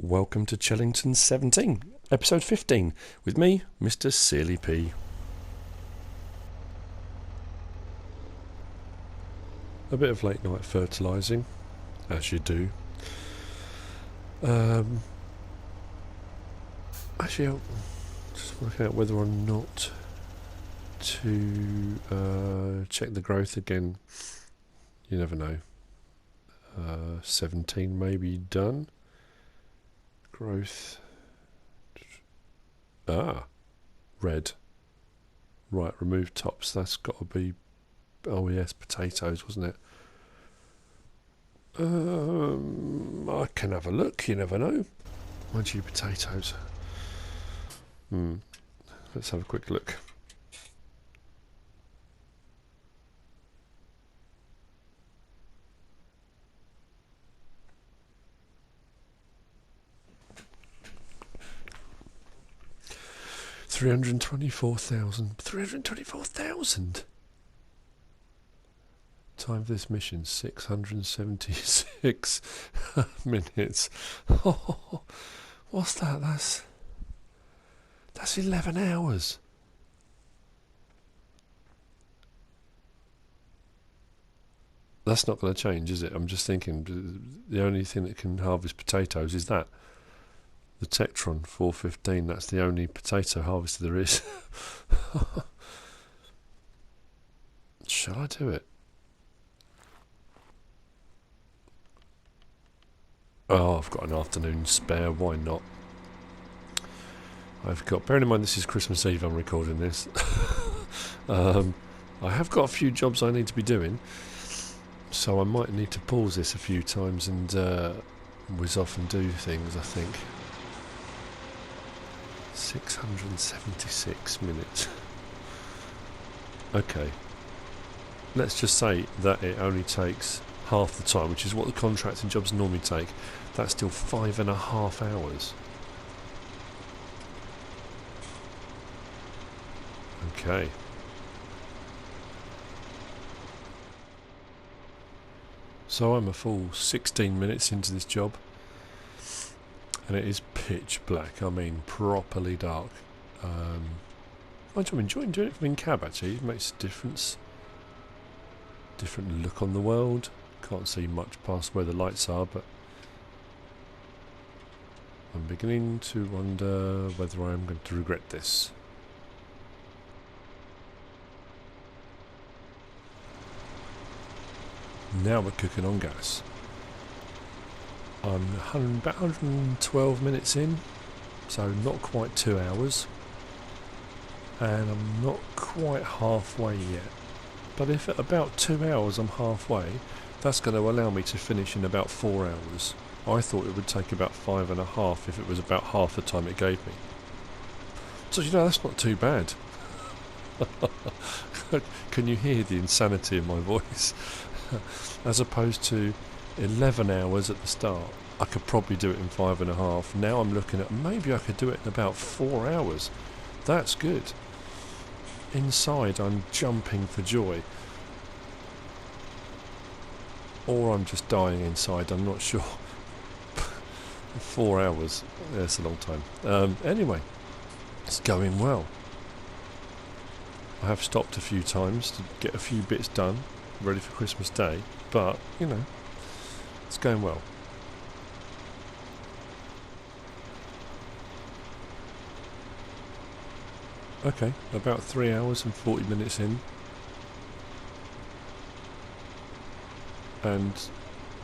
Welcome to Chellington 17, episode 15, with me, MrSealyp. A bit of late night fertilizing, as you do. Actually, I'm just working out whether or not to check the growth again. You never know. 17 maybe done. Growth. Red. Right, remove tops. That's got to be, oh yes, potatoes, wasn't it? I can have a look, you never know. Mind you, potatoes. Let's have a quick look. $324,000. Time for this mission, 676 minutes. Oh, what's that? That's 11 hours. That's not going to change, is it? I'm just thinking the only thing that can harvest potatoes is that. The Tectron 415, that's the only potato harvester there is. Shall I do it? Oh, I've got an afternoon spare, why not? Bearing in mind this is Christmas Eve I'm recording this. I have got a few jobs I need to be doing, so I might need to pause this a few times and whiz off and do things, I think. 676 minutes. Okay. Let's just say that it only takes half the time, which is what the contracting jobs normally take. That's still 5.5 hours. Okay. So I'm a full 16 minutes into this job. And it is pitch black, I mean properly dark. I'm enjoying doing it from in cab actually, it makes a difference. Different look on the world. Can't see much past where the lights are, but I'm beginning to wonder whether I am going to regret this. Now we're cooking on gas. I'm about 112 minutes in, so not quite 2 hours, and I'm not quite halfway yet. But if at about 2 hours I'm halfway, that's going to allow me to finish in about 4 hours. I thought it would take about 5.5 if it was about half the time it gave me. So you know, that's not too bad. Can you hear the insanity in my voice? As opposed to 11 hours at the start, I could probably do it in 5.5. Now I'm looking at maybe I could do it in about 4 hours. That's good. Inside I'm jumping for joy. Or I'm just dying inside, I'm not sure. 4 hours, that's a long time. Anyway, it's going well. I have stopped a few times to get a few bits done, ready for Christmas Day, but, you know, it's going well. Okay, about 3 hours and 40 minutes in. And,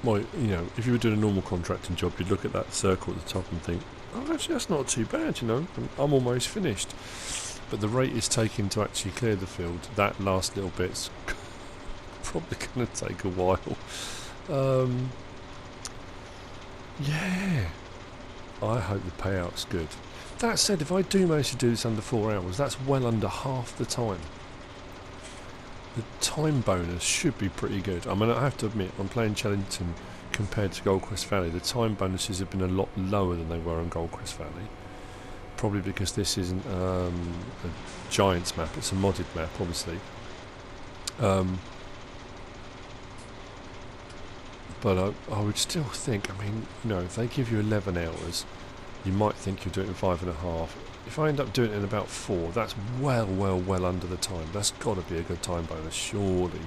well, you know, if you were doing a normal contracting job, you'd look at that circle at the top and think, oh, actually, that's not too bad, you know, I'm almost finished. But the rate it's taking to actually clear the field, that last little bit's probably going to take a while. Yeah, I hope the payout's good. That said, if I do manage to do this under 4 hours, that's well under half the time. The time bonus should be pretty good. I mean, I have to admit, I'm playing Chellington compared to Goldcrest Valley. The time bonuses have been a lot lower than they were on Goldcrest Valley. Probably because this isn't a Giants map, it's a modded map, obviously. But I would still think, I mean, you know, if they give you 11 hours, you might think you'll do it in 5.5. If I end up doing it in about 4, that's well under the time. That's got to be a good time bonus, surely.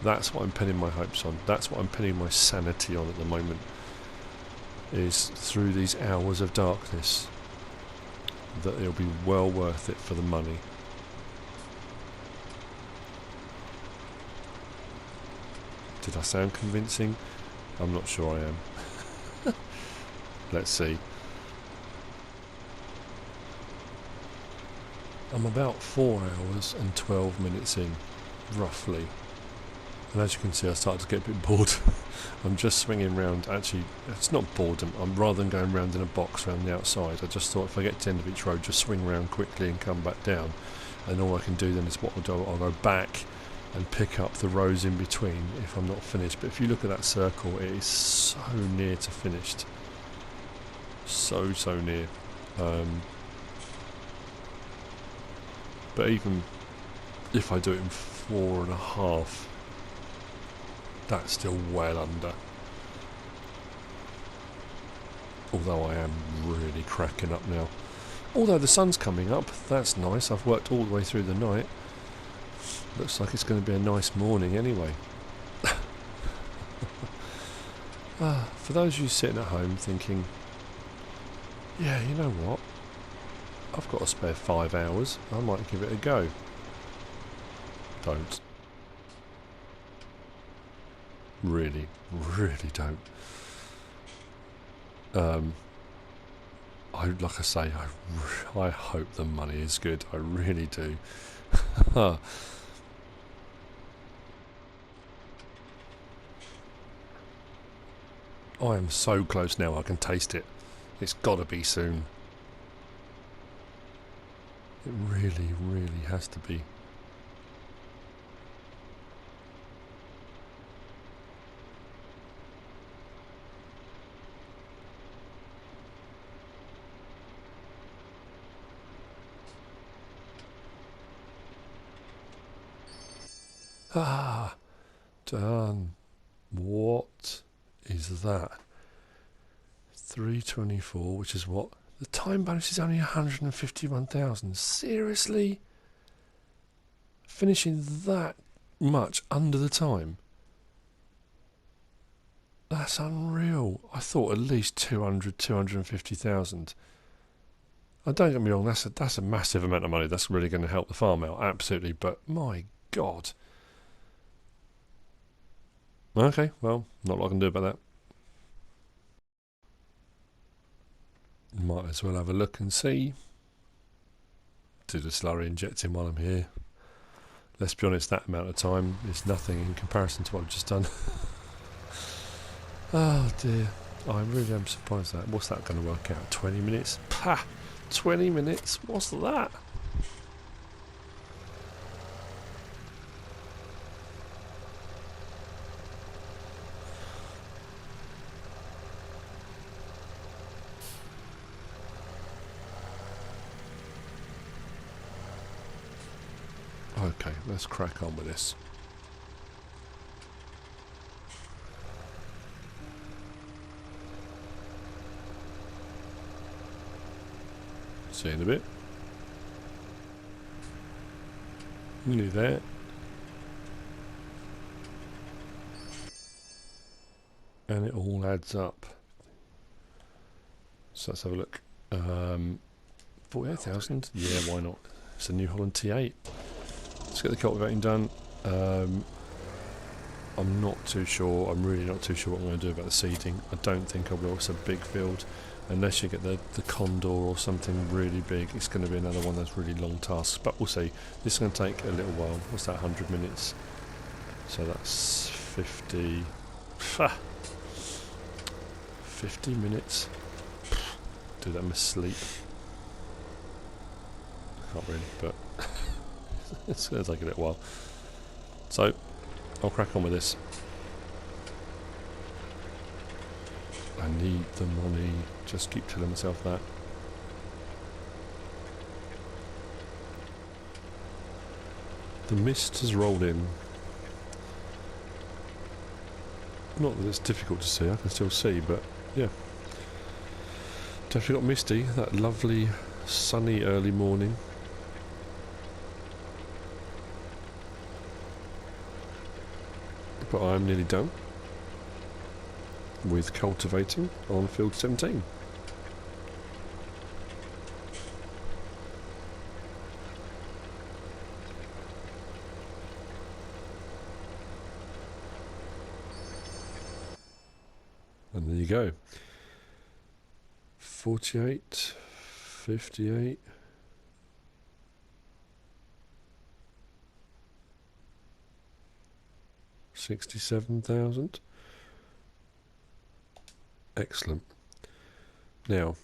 That's what I'm pinning my hopes on. That's what I'm pinning my sanity on at the moment. Is through these hours of darkness, that it'll be well worth it for the money. Did I sound convincing? I'm not sure I am. Let's see. I'm about 4 hours and 12 minutes in, roughly. And as you can see, I started to get a bit bored. I'm just swinging round. Actually, it's not boredom. Rather than going round in a box around the outside, I just thought if I get to the end of each road, just swing round quickly and come back down. And all I can do then is what I'll do, I'll go back and pick up the rows in between if I'm not finished. But if you look at that circle, it is so near to finished. So near. But even if I do it in 4.5, that's still well under. Although I am really cracking up now. Although the sun's coming up, that's nice. I've worked all the way through the night. Looks like it's going to be a nice morning anyway. For those of you sitting at home thinking, yeah, you know what? I've got a spare 5 hours. I might give it a go. Don't. Really don't. Like I say, I hope the money is good. I really do. I am so close now. I can taste it. It's got to be soon. It really has to be. Ah, done. What is that? 324, which is what? The time bonus is only 151,000. Seriously? Finishing that much under the time? That's unreal. I thought at least 200, 250,000. Don't get me wrong, that's a massive amount of money. That's really going to help the farm out, absolutely. But my God. Okay, well, not a lot I can do about that. Might as well have a look and see. Do the slurry injecting while I'm here. Let's be honest, that amount of time is nothing in comparison to what I've just done. Oh dear, I really am surprised at that. What's that going to work out? 20 minutes? Pah! 20 minutes? What's that? Okay, let's crack on with this. See you in a bit. Nearly there. And it all adds up. So let's have a look. 48,000? Yeah, why not? It's a New Holland T8. Let's get the cultivating done. I'm not too sure. I'm really not too sure what I'm going to do about the seeding. I don't think I will. It's a big field. Unless you get the condor or something really big, it's going to be another one of those really long tasks. But we'll see. This is going to take a little while. What's that, 100 minutes? So that's 50... 50 minutes. Do that in my sleep. Can't really, but... it's going to take a little while. So, I'll crack on with this. I need the money. Just keep telling myself that. The mist has rolled in. Not that it's difficult to see, I can still see, but yeah. Definitely got misty, that lovely sunny early morning. But I'm nearly done with cultivating on field 17. And there you go. 48, 58. $67,000. Excellent. Now,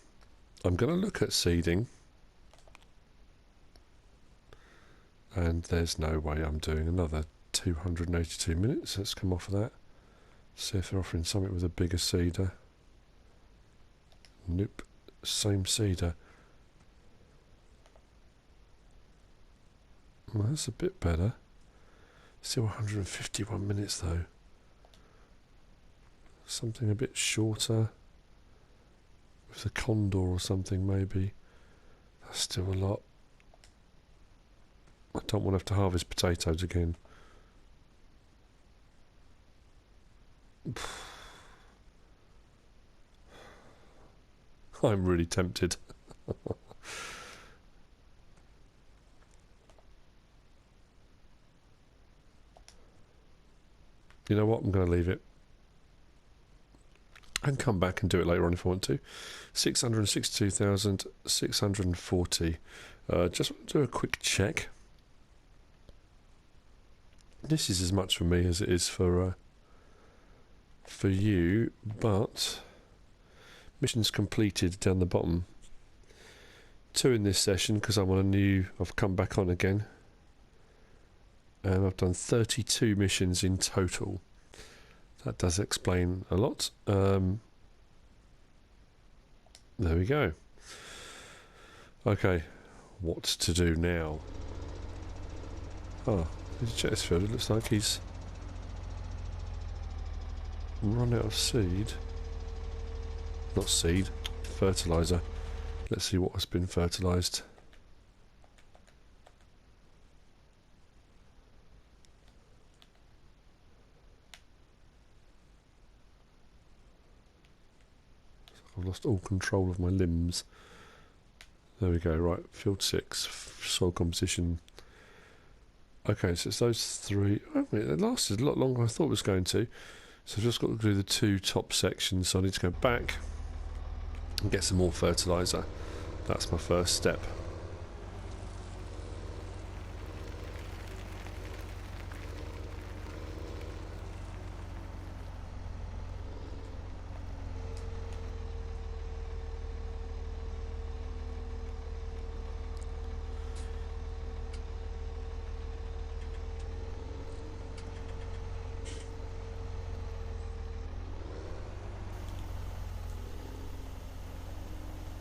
I'm going to look at seeding. And there's no way I'm doing another 282 minutes. Let's come off of that. See if they're offering something with a bigger seeder. Nope. Same seeder. Well, that's a bit better. Still 151 minutes though. Something a bit shorter. With a condor or something maybe. That's still a lot. I don't want to have to harvest potatoes again. I'm really tempted. You know what? I'm going to leave it. And come back and do it later on if I want to. 662,640. Just want to do a quick check. This is as much for me as it is for you, but missions completed down the bottom. 2 in this session because I'm on a new. I've come back on again, and I've done 32 missions in total. That does explain a lot. There we go. Okay, what to do now? Oh, he's check this field. It looks like he's run out of seed. Not seed, fertilizer. Let's see what has been fertilized. I've lost all control of my limbs. There we go, right, field 6, soil composition. Okay, so it's those 3. Oh, it lasted a lot longer than I thought it was going to. So I've just got to do the 2 top sections, so I need to go back and get some more fertilizer. That's my first step.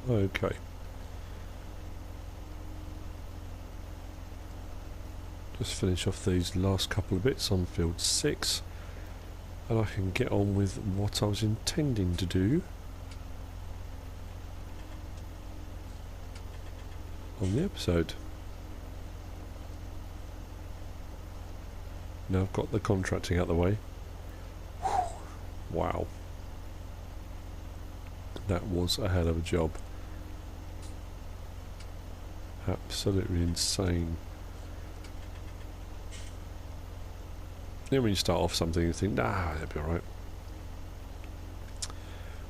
Okay. Just finish off these last couple of bits on field 6 and I can get on with what I was intending to do on the episode. Now I've got the contracting out of the way. Wow. That was a hell of a job. Absolutely insane. Then when you start off something you think, nah, that'll be alright.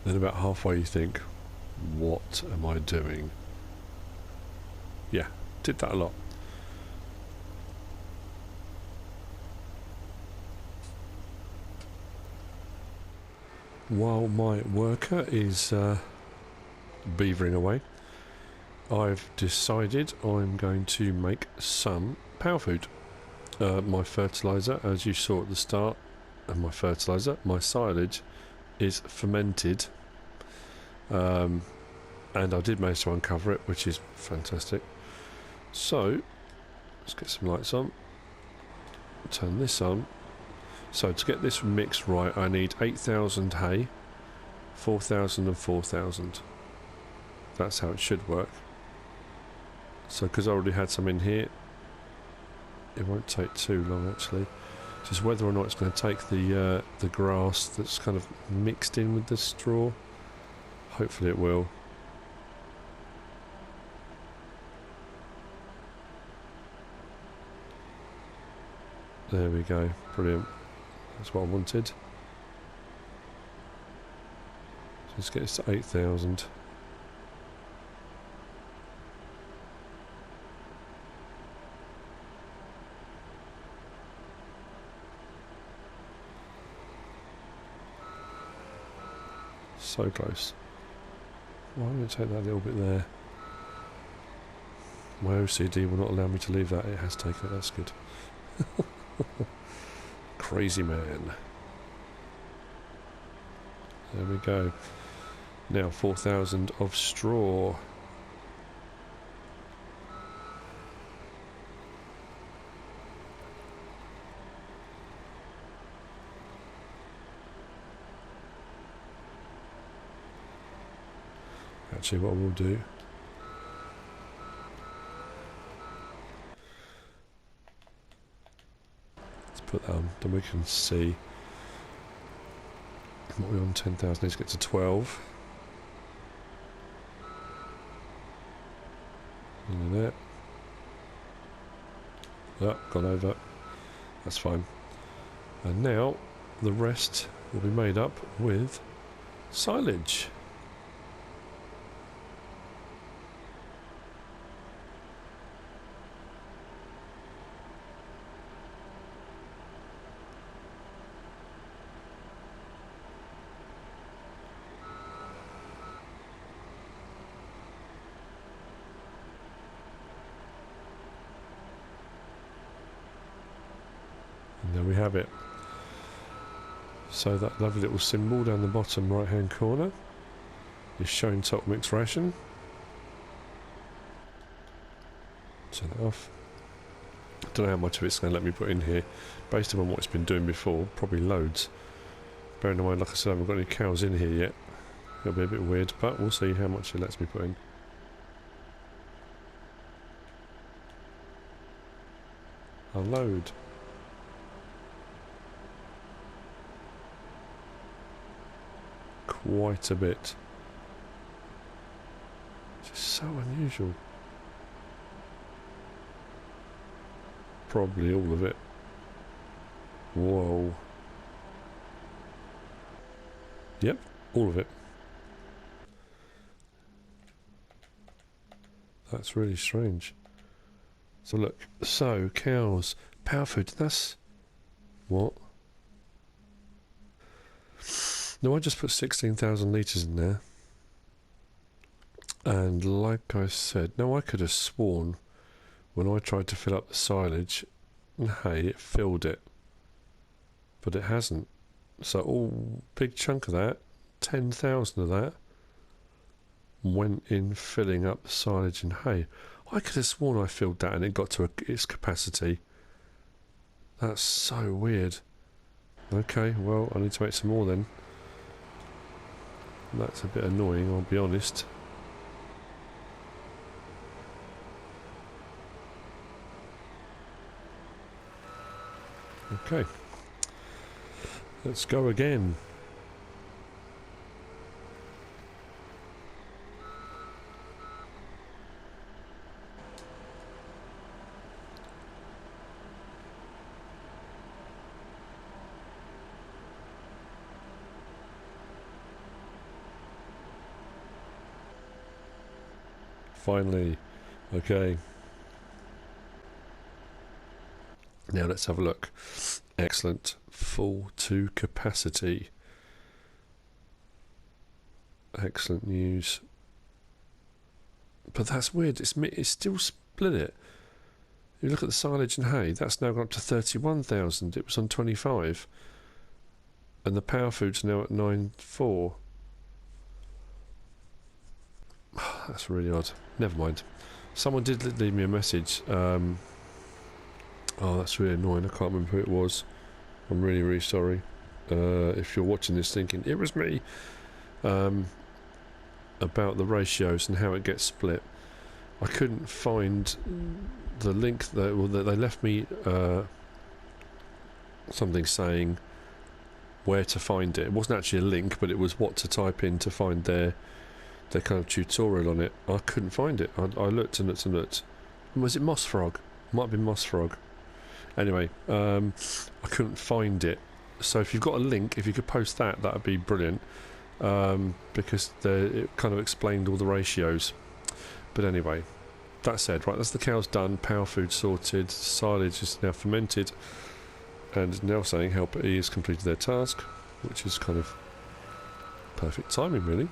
Then about halfway you think, what am I doing? Yeah, did that a lot. While my worker is beavering away, I've decided I'm going to make some power food. My fertilizer, as you saw at the start, and my silage is fermented, and I did manage to uncover it, which is fantastic. So let's get some lights on, turn this on. So to get this mix right, I need 8,000 hay, 4,000 and 4,000. That's how it should work. So because I already had some in here, it won't take too long actually. Just whether or not it's going to take the grass that's kind of mixed in with the straw. Hopefully it will. There we go, brilliant. That's what I wanted. Let's get this to 8,000. So close. Why don't I take that little bit there? My OCD will not allow me to leave that. It has taken it, that's good. Crazy man. There we go. Now 4,000 of straw. Actually, what we'll do, let's put that on, then we can see what we're on. 10,000, let's get to 12. Look at that. Oh, gone over. That's fine. And now the rest will be made up with silage. There we have it. So that lovely little symbol down the bottom right hand corner is showing top mix ration. Turn that off. Don't know how much of it's going to let me put in here. Based on what it's been doing before, probably loads. Bearing in mind, like I said, I haven't got any cows in here yet. It'll be a bit weird, but we'll see how much it lets me put in. A load. Quite a bit. Just so unusual. Probably all of it. Whoa. Yep, all of it. That's really strange. So look, so cows, power food, that's what? No, I just put 16,000 litres in there. And like I said, no, I could have sworn when I tried to fill up the silage, hey, it filled it. But it hasn't. So all big chunk of that, 10,000 of that, went in filling up the silage and hay. I could have sworn I filled that and it got to its capacity. That's so weird. Okay, well, I need to make some more then. That's a bit annoying, I'll be honest. Okay. Let's go again. Finally. Okay. Now let's have a look. Excellent. Full to capacity. Excellent news. But that's weird. It's still split it. You look at the silage and hay. That's now gone up to 31,000. It was on 25. And the power food's now at 9.4. That's really odd. Never mind. Someone did leave me a message. Oh, that's really annoying. I can't remember who it was. I'm really, really sorry. If you're watching this thinking, it was me, about the ratios and how it gets split. I couldn't find the link that they left me something saying where to find it. It wasn't actually a link, but it was what to type in to find their kind of tutorial on it. I couldn't find it. I looked and looked and looked. Was it Moss Frog? Might be Moss Frog. Anyway, I couldn't find it. So if you've got a link, if you could post that, that'd be brilliant. Because it kind of explained all the ratios. But anyway, that said, right, that's the cows done, power food sorted, silage is now fermented, and is now saying help E has completed their task, which is kind of perfect timing, really.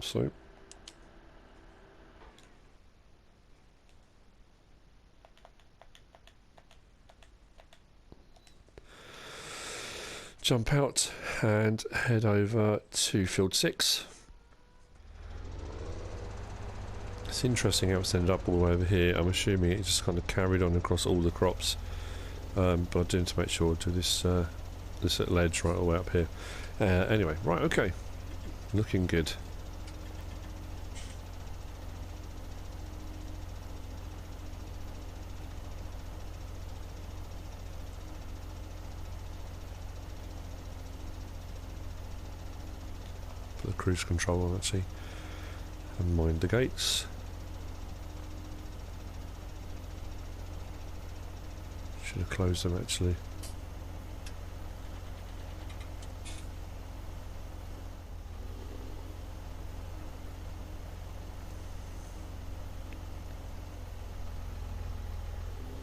So jump out and head over to field 6. It's interesting how it's ended up all the way over here. I'm assuming it just kind of carried on across all the crops, but I do need to make sure to this this little edge right all the way up here. Anyway, right, okay, looking good. Put the cruise control on, actually, and mind the gates. Should have closed them, actually.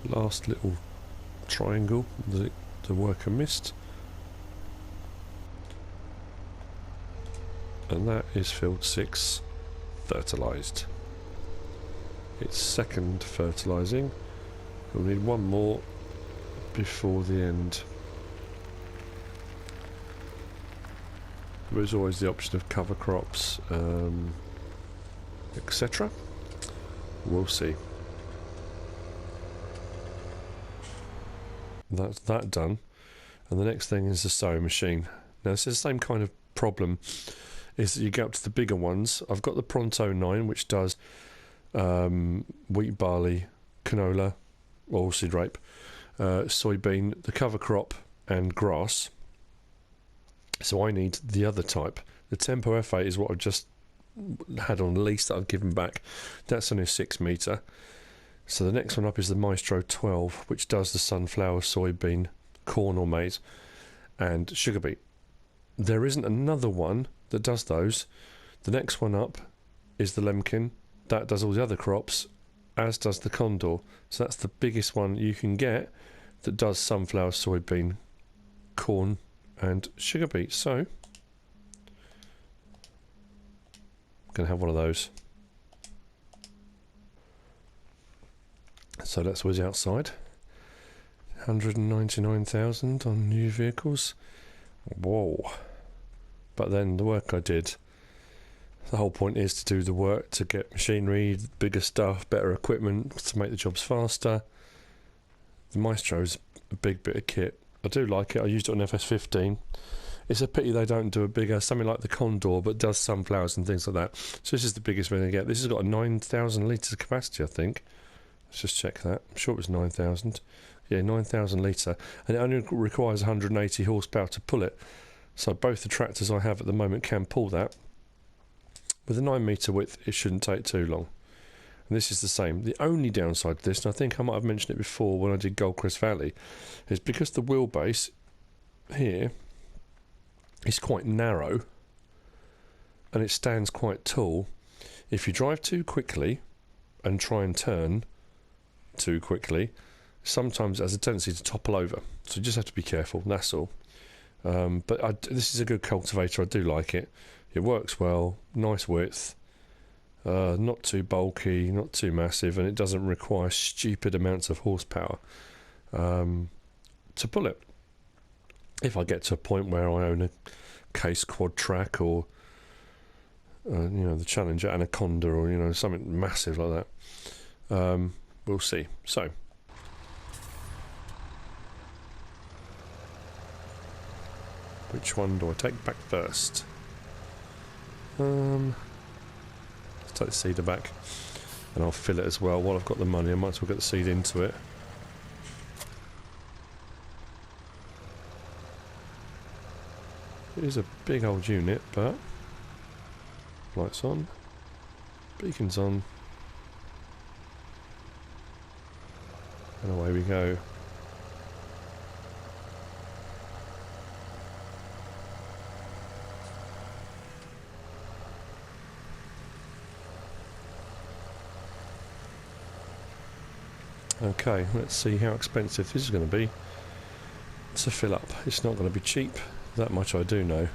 Last little triangle that the worker missed. And that is field 6 fertilised. It's second fertilising. We'll need one more before the end. There's always the option of cover crops, etc. We'll see. That's that done, and the next thing is the sowing machine. Now this is the same kind of problem, is that you get up to the bigger ones. I've got the Pronto 9, which does wheat, barley, canola, oilseed rape, soybean, the cover crop, and grass. So I need the other type. The Tempo F8 is what I've just had on lease that I've given back. That's only a 6 metre. So the next one up is the Maestro 12, which does the sunflower, soybean, corn or maize, and sugar beet. There isn't another one that does those. The next one up is the Lemken. That does all the other crops, as does the Condor. So that's the biggest one you can get that does sunflower, soybean, corn and sugar beet. So I'm going to have one of those. So that's what's outside. 199,000 on new vehicles. Whoa. But then the work I did, the whole point is to do the work, to get machinery, bigger stuff, better equipment, to make the jobs faster. The Maestro's a big bit of kit. I do like it. I used it on FS15. It's a pity they don't do a bigger, something like the Condor, but does sunflowers and things like that. So this is the biggest we're going to get. This has got a 9,000 litres capacity, I think. Let's just check that. I'm sure it was 9,000. Yeah, 9,000 litre. And it only requires 180 horsepower to pull it. So both the tractors I have at the moment can pull that. With a 9 metre width, it shouldn't take too long. And this is the same. The only downside to this, and I think I might have mentioned it before when I did Goldcrest Valley, is because the wheelbase here is quite narrow and it stands quite tall. If you drive too quickly and try and turn too quickly, sometimes it has a tendency to topple over. So you just have to be careful, that's all. But this is a good cultivator. I do like it. It works well, nice width, not too bulky, not too massive, and it doesn't require stupid amounts of horsepower to pull it. If I get to a point where I own a Case Quad Track or the Challenger Anaconda or something massive like that, we'll see. So Which one do I take back first? Let's take the seeder back, and I'll fill it as well. While I've got the money, I might as well get the seed into it. It is a big old unit, but lights on, beacons on, and away we go. Okay, let's see how expensive this is going to be to fill up. It's not going to be cheap, that much I do know.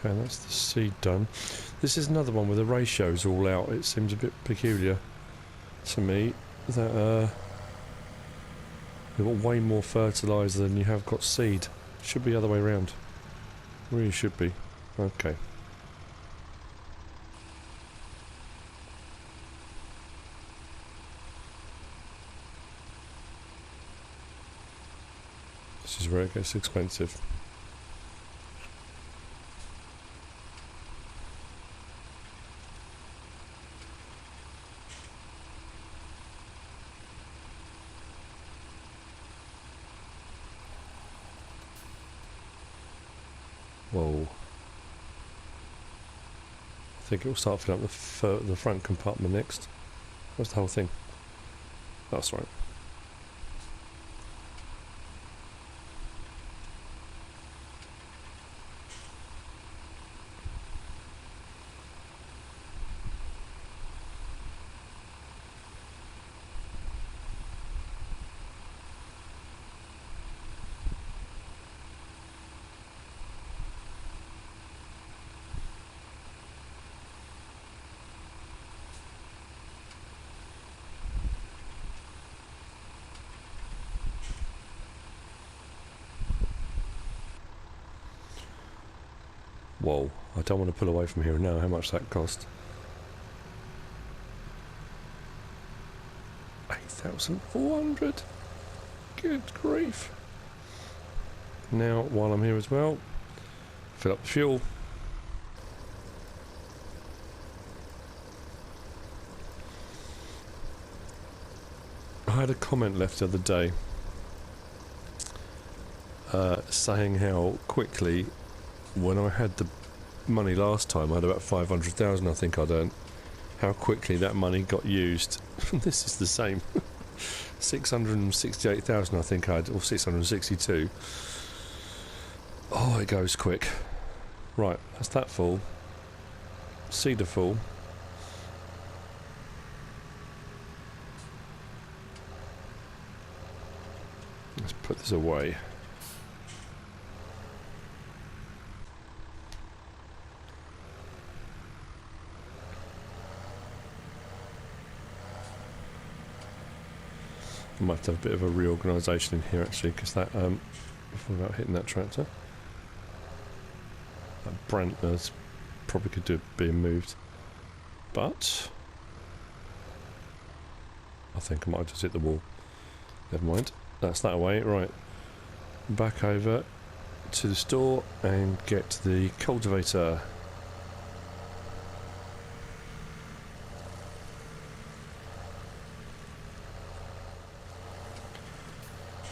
Okay, that's the seed done. This is another one where the ratio's all out. It seems a bit peculiar to me that you've got way more fertilizer than you have got seed. Should be the other way around. Really should be. Okay. This is where it gets expensive. Whoa. I think it will start filling up the front compartment next. What's the whole thing? That's right. Whoa, I don't want to pull away from here now. How much that cost? 8,400. Good grief. Now, while I'm here as well, fill up the fuel. I had a comment left the other day saying how quickly, when I had the money last time, I had about 500,000 I think I'd earned, how quickly that money got used. This is the same. 668,000 I think I had, or 662. Oh, it goes quick. Right, that's that full. Seeder full. Let's put this away. I might have a bit of a reorganisation in here actually, because that without hitting that tractor, that Brantner's probably could do being moved, but I think I might have just hit the wall. Never mind, that's that away. Right, back over to the store and get the cultivator.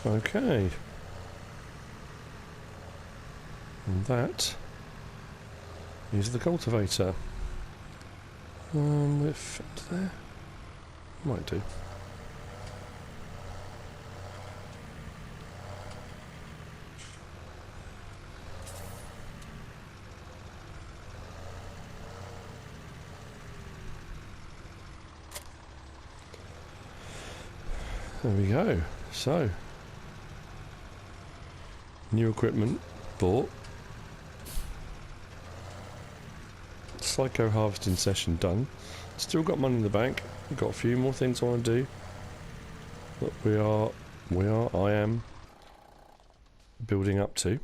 Okay, and that is the cultivator. Will it fit there? Might do. There we go. So New equipment bought. Psycho harvesting session done. Still got money in the bank. Got a few more things I want to do. But I am building up to.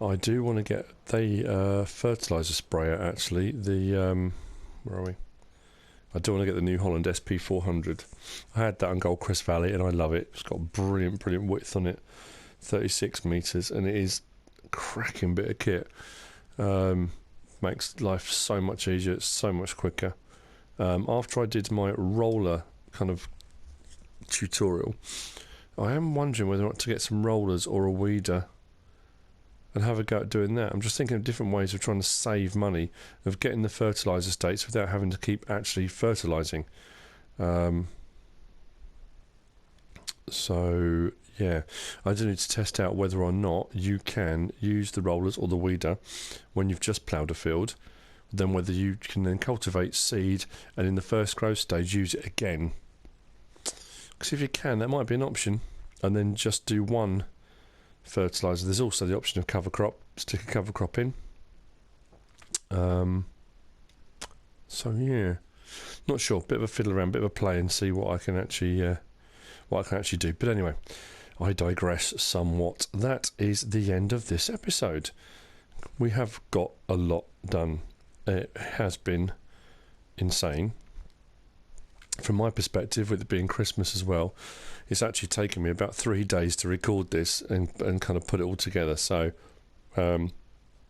I do want to get the fertilizer sprayer actually. The where are we? I do want to get the New Holland SP400. I had that on Goldcrest Valley and I love it. It's got brilliant width on it. 36 metres and it is a cracking bit of kit. Makes life so much easier, it's so much quicker. After I did my roller kind of tutorial, I am wondering whether or not to get some rollers or a weeder and have a go at doing that. I'm just thinking of different ways of trying to save money, of getting the fertiliser states without having to keep actually fertilising. So yeah, I do need to test out whether or not you can use the rollers or the weeder when you've just ploughed a field, then whether you can then cultivate seed and in the first growth stage use it again. Because if you can, that might be an option, and then just do one fertiliser. There's also the option of cover crop, stick a cover crop in. So yeah, not sure, bit of a fiddle around, bit of a play and see what I can actually do. But anyway, I digress somewhat. That is the end of this episode. We have got a lot done. It has been insane. From my perspective, with it being Christmas as well, it's actually taken me about 3 days to record this and kind of put it all together. So I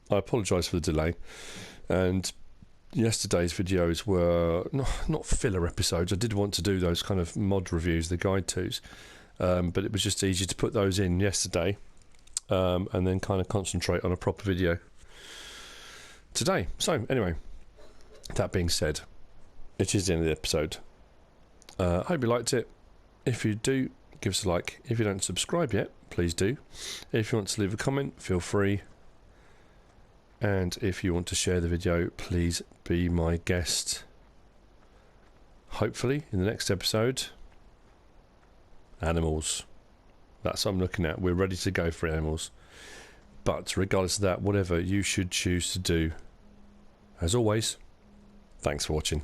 apologise for the delay. And yesterday's videos were not filler episodes. I did want to do those kind of mod reviews, the guide tos. But it was just easier to put those in yesterday and then kind of concentrate on a proper video today. So anyway, that being said, it is the end of the episode. I hope you liked it. If you do, give us a like. If you don't subscribe yet, please do. If you want to leave a comment, feel free. And if you want to share the video, please be my guest. Hopefully, in the next episode, animals. That's what I'm looking at. We're ready to go for animals. But regardless of that, whatever you should choose to do, as always, thanks for watching.